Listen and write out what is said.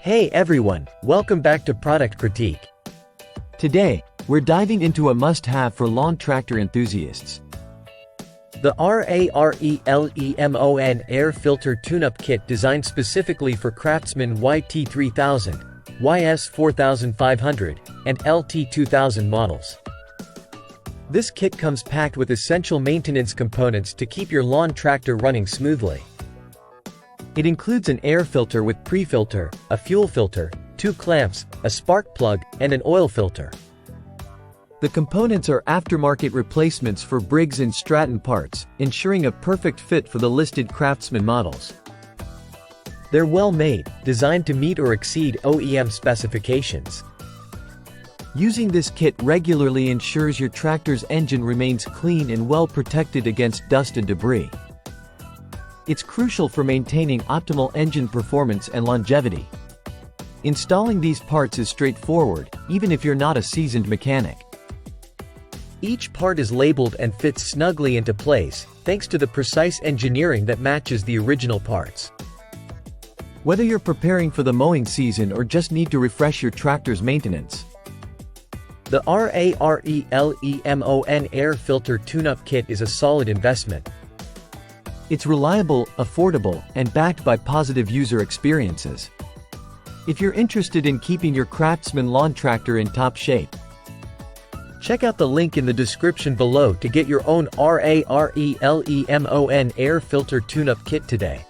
Hey everyone, welcome back to Product Critique. Today, we're diving into a must-have for lawn tractor enthusiasts. The RARELEMON Air Filter Tune-Up Kit designed specifically for Craftsman YT3000, YS4500, and LT2000 models. This kit comes packed with essential maintenance components to keep your lawn tractor running smoothly. It includes an air filter with pre-filter, a fuel filter, 2 clamps, a spark plug, and an oil filter. The components are aftermarket replacements for Briggs & Stratton parts, ensuring a perfect fit for the listed Craftsman models. They're well made, designed to meet or exceed OEM specifications. Using this kit regularly ensures your tractor's engine remains clean and well protected against dust and debris. It's crucial for maintaining optimal engine performance and longevity. Installing these parts is straightforward, even if you're not a seasoned mechanic. Each part is labeled and fits snugly into place, thanks to the precise engineering that matches the original parts. Whether you're preparing for the mowing season or just need to refresh your tractor's maintenance, the RARELEMON Air Filter Tune-Up Kit is a solid investment. It's reliable, affordable, and backed by positive user experiences. If you're interested in keeping your Craftsman lawn tractor in top shape, check out the link in the description below to get your own RARELEMON Air Filter Tune-Up Kit today.